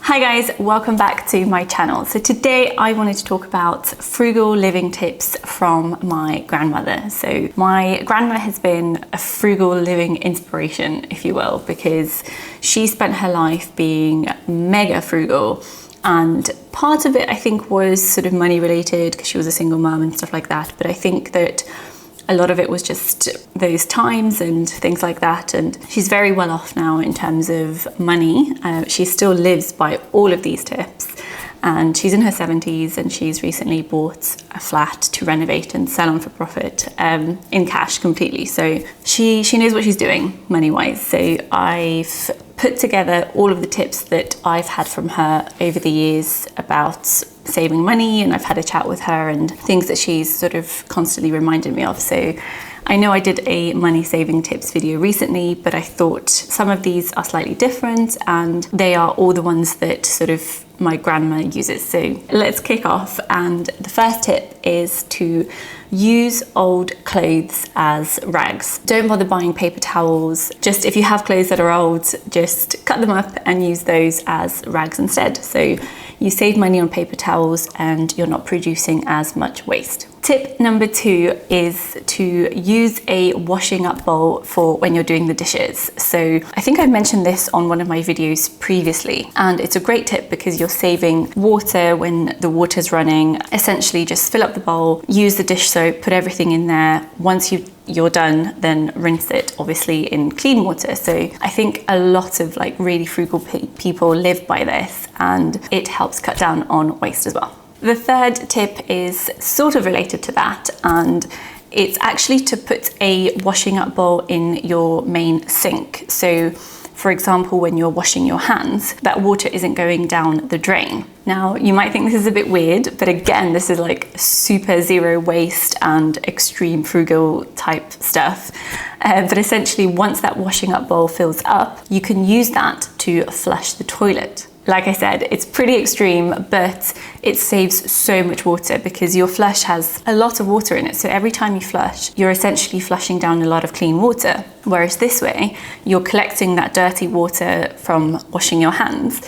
Hi guys, welcome back to my channel. So today I wanted to talk about frugal living tips from my grandmother. So my grandma has been a frugal living inspiration, if you will, because she spent her life being mega frugal, and part of it I think was sort of money related because she was a single mom and stuff like that, but I think that a lot of it was just those times and things like that. And she's very well off now in terms of money. She still lives by all of these tips. And she's in her 70s and she's recently bought a flat to renovate and sell on for profit in cash completely. So she knows what she's doing money-wise. So I've put together all of the tips that I've had from her over the years about saving money, and I've had a chat with her and things that she's sort of constantly reminded me of. So I know I did a money saving tips video recently, but I thought some of these are slightly different and they are all the ones that sort of my grandma uses. So let's kick off. And the first tip is to use old clothes as rags. Don't bother buying paper towels. Just if you have clothes that are old, just cut them up and use those as rags instead. So you save money on paper towels and you're not producing as much waste. Tip number 2 is to use a washing up bowl for when you're doing the dishes. So I think I mentioned this on one of my videos previously, and it's a great tip because you're saving water when the water's running. Essentially just fill up the bowl, use the dish soap, put everything in there. Once you're done, then rinse it obviously in clean water. So I think a lot of like really frugal people live by this, and it helps cut down on waste as well. The third tip is sort of related to that, and it's actually to put a washing up bowl in your main sink. So for example, when you're washing your hands, that water isn't going down the drain. Now, you might think this is a bit weird, but again, this is like super zero waste and extreme frugal type stuff. But essentially, once that washing up bowl fills up, you can use that to flush the toilet. Like I said, it's pretty extreme, but it saves so much water because your flush has a lot of water in it. So every time you flush, you're essentially flushing down a lot of clean water. Whereas this way, you're collecting that dirty water from washing your hands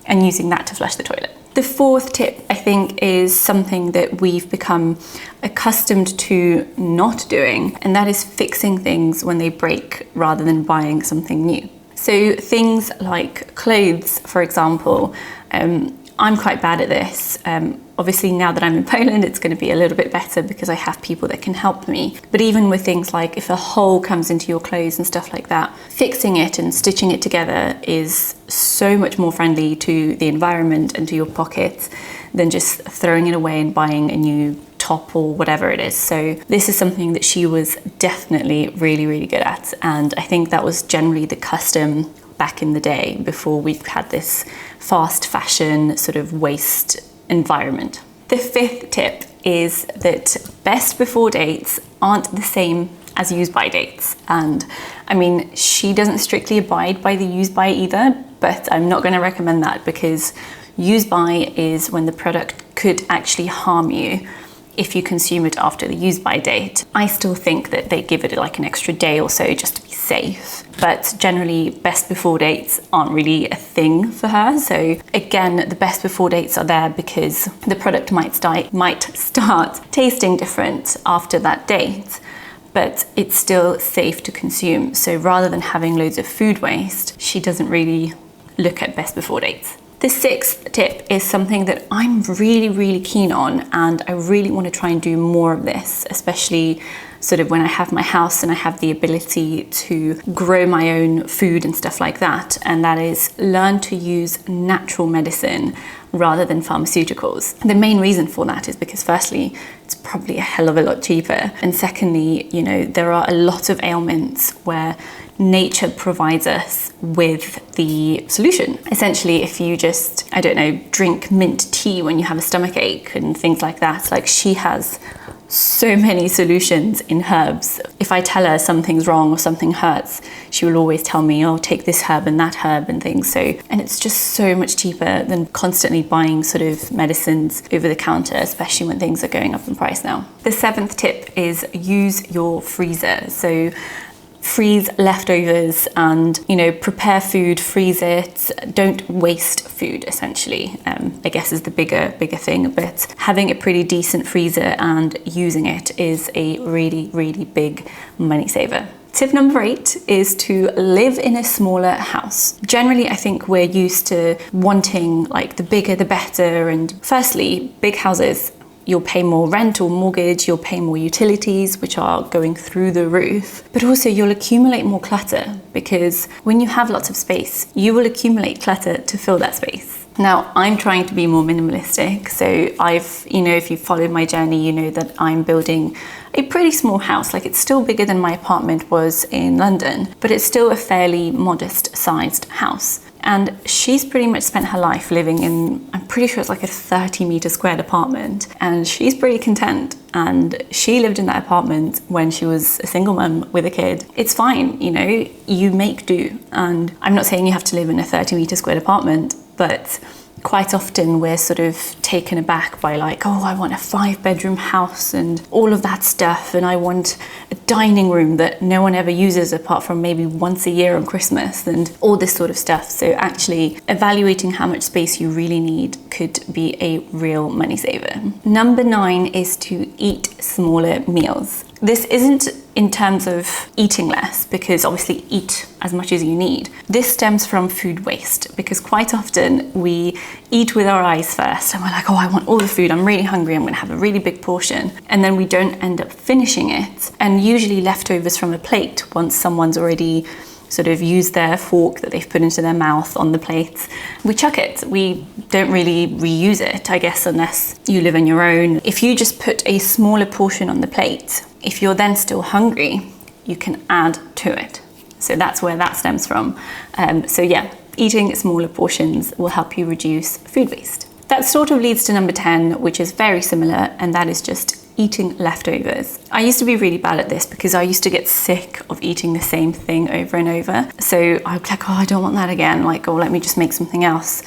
and using that to flush the toilet. The fourth tip, I think, is something that we've become accustomed to not doing, and that is fixing things when they break rather than buying something new. So things like clothes, for example, I'm quite bad at this. Obviously now that I'm in Poland, it's going to be a little bit better because I have people that can help me. But even with things like if a hole comes into your clothes and stuff like that, fixing it and stitching it together is so much more friendly to the environment and to your pockets than just throwing it away and buying a new top or whatever it is. So this is something that she was definitely really, really good at. And I think that was generally the custom back in the day before we had this fast fashion sort of waste environment. The fifth tip is that best before dates aren't the same as use by dates. And I mean, she doesn't strictly abide by the use by either, but I'm not going to recommend that because use by is when the product could actually harm you if you consume it after the use by date. I still think that they give it like an extra day or so just to be safe. But generally, best before dates aren't really a thing for her. So again, the best before dates are there because the product might start tasting different after that date, but it's still safe to consume. So rather than having loads of food waste, she doesn't really look at best before dates. The sixth tip is something that I'm really, really keen on, and I really want to try and do more of this, especially sort of when I have my house and I have the ability to grow my own food and stuff like that. And that is learn to use natural medicine rather than pharmaceuticals. The main reason for that is because firstly, it's probably a hell of a lot cheaper. And secondly, you know, there are a lot of ailments where nature provides us with the solution. Essentially, if you just, I don't know, drink mint tea when you have a stomach ache and things like that, like she has so many solutions in herbs. If I tell her something's wrong or something hurts, she will always tell me, oh, take this herb and that herb and things. So, and it's just so much cheaper than constantly buying sort of medicines over the counter, especially when things are going up in price now. The seventh tip is use your freezer. So freeze leftovers and, you know, prepare food, freeze it. Don't waste food, essentially, I guess is the bigger thing. But having a pretty decent freezer and using it is a really, really big money saver. Tip number 8 is to live in a smaller house. Generally, I think we're used to wanting like the bigger, the better. And firstly, big houses, you'll pay more rent or mortgage, you'll pay more utilities, which are going through the roof, but also you'll accumulate more clutter, because when you have lots of space, you will accumulate clutter to fill that space. Now, I'm trying to be more minimalistic. So if you followed my journey, you know that I'm building a pretty small house. Like, it's still bigger than my apartment was in London, but it's still a fairly modest sized house. And she's pretty much spent her life living in, I'm pretty sure it's like a 30-meter squared apartment. And she's pretty content. And she lived in that apartment when she was a single mum with a kid. It's fine, you know, you make do. And I'm not saying you have to live in a 30-meter squared apartment, but quite often we're sort of taken aback by like, oh, I want a 5-bedroom house and all of that stuff, and I want a dining room that no one ever uses apart from maybe once a year on Christmas, and all this sort of stuff. So actually evaluating how much space you really need could be a real money saver. Number 9 is to eat smaller meals. This isn't in terms of eating less, because obviously eat as much as you need. This stems from food waste, because quite often we eat with our eyes first and we're like, oh, I want all the food, I'm really hungry, I'm gonna have a really big portion. And then we don't end up finishing it. And usually leftovers from a plate, once someone's already sort of used their fork that they've put into their mouth on the plate, we chuck it. We don't really reuse it, I guess, unless you live on your own. If you just put a smaller portion on the plate, if you're then still hungry, you can add to it. So that's where that stems from. So yeah, eating smaller portions will help you reduce food waste. That sort of leads to number 10, which is very similar, and that is just eating leftovers. I used to be really bad at this because I used to get sick of eating the same thing over and over. So I'd be like, oh, I don't want that again. Like, oh, let me just make something else.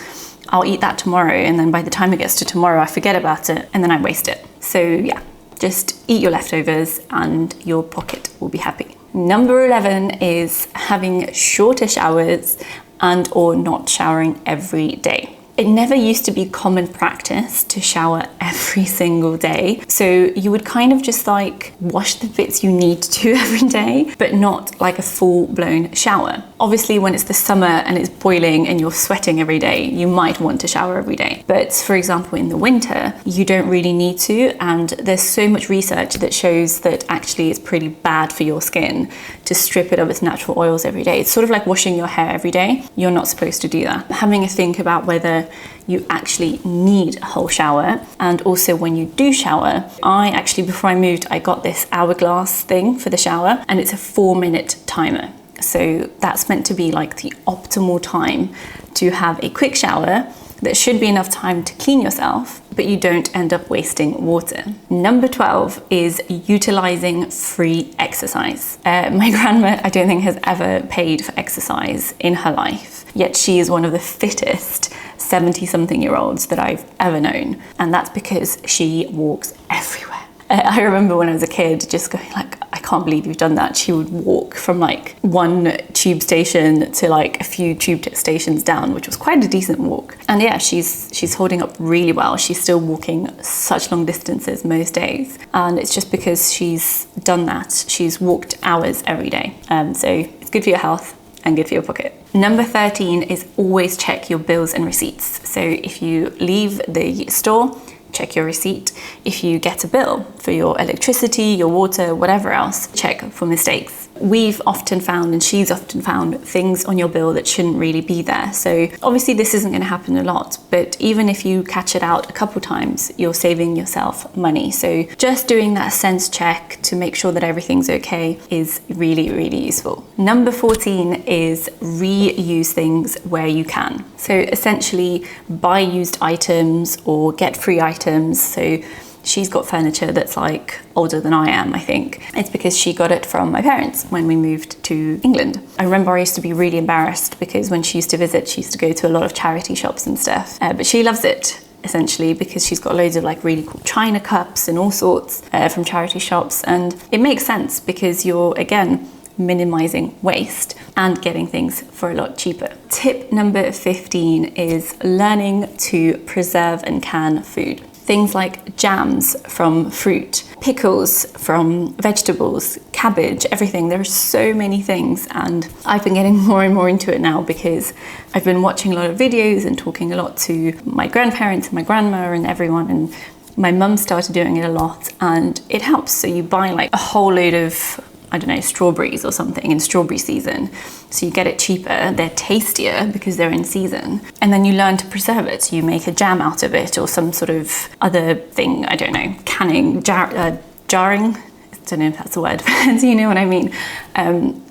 I'll eat that tomorrow. And then by the time it gets to tomorrow, I forget about it and then I waste it. So yeah, just eat your leftovers and your pocket will be happy. Number 11 is having shorter showers and or not showering every day. It never used to be common practice to shower every single day. So you would kind of just like wash the bits you need to every day, but not like a full-blown shower. Obviously, when it's the summer and it's boiling and you're sweating every day, you might want to shower every day. But for example, in the winter, you don't really need to. And there's so much research that shows that actually it's pretty bad for your skin to strip it of its natural oils every day. It's sort of like washing your hair every day. You're not supposed to do that. Having a think about whether you actually need a whole shower, and also when you do shower, before I moved, I got this hourglass thing for the shower, and it's a 4-minute timer. So that's meant to be like the optimal time to have a quick shower that should be enough time to clean yourself, but you don't end up wasting water. Number 12 is utilizing free exercise. My grandma, I don't think, has ever paid for exercise in her life, yet she is one of the fittest 70-something-year-olds that I've ever known. And that's because she walks everywhere. I remember when I was a kid just going like, I can't believe you've done that. She would walk from like one tube station to like a few tube stations down, which was quite a decent walk. And yeah, she's holding up really well. She's still walking such long distances most days. And it's just because she's done that. She's walked hours every day. So it's good for your health and good for your pocket. Number 13 is always check your bills and receipts. So if you leave the store, check your receipt. If you get a bill for your electricity, your water, whatever else, check for mistakes. We've often found, and she's often found, things on your bill that shouldn't really be there. So obviously this isn't going to happen a lot, but even if you catch it out a couple times, you're saving yourself money. So just doing that sense check to make sure that everything's okay is really, really useful. Number 14 is reuse things where you can. So essentially buy used items or get free items. So she's got furniture that's like older than I am, I think. It's because she got it from my parents when we moved to England. I remember I used to be really embarrassed because when she used to visit, she used to go to a lot of charity shops and stuff. But she loves it, essentially, because she's got loads of like really cool china cups and all sorts from charity shops. And it makes sense because you're, again, minimizing waste and getting things for a lot cheaper. Tip number 15 is learning to preserve and can food. Things like jams from fruit, pickles from vegetables, cabbage, everything. There are so many things, and I've been getting more and more into it now because I've been watching a lot of videos and talking a lot to my grandparents and my grandma and everyone, and my mum started doing it a lot, and it helps. So you buy like a whole load of, I don't know, strawberries or something in strawberry season. So you get it cheaper, they're tastier because they're in season. And then you learn to preserve it. So you make a jam out of it or some sort of other thing, I don't know, canning, jarring. I don't know if that's a word, but you know what I mean.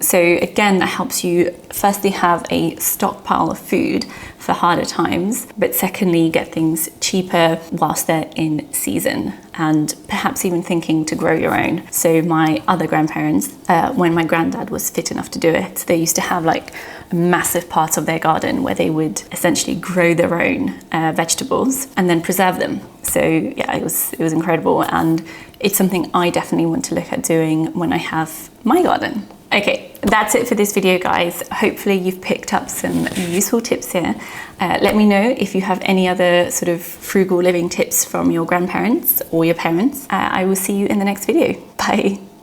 So again, that helps you firstly have a stockpile of food for harder times, but secondly, get things cheaper whilst they're in season, and perhaps even thinking to grow your own. So my other grandparents, when my granddad was fit enough to do it, they used to have like a massive part of their garden where they would essentially grow their own vegetables and then preserve them. So yeah, it was incredible, and it's something I definitely want to look at doing when I have my garden. Okay, that's it for this video, guys. Hopefully you've picked up some useful tips here. Let me know if you have any other sort of frugal living tips from your grandparents or your parents. I will see you in the next video. Bye.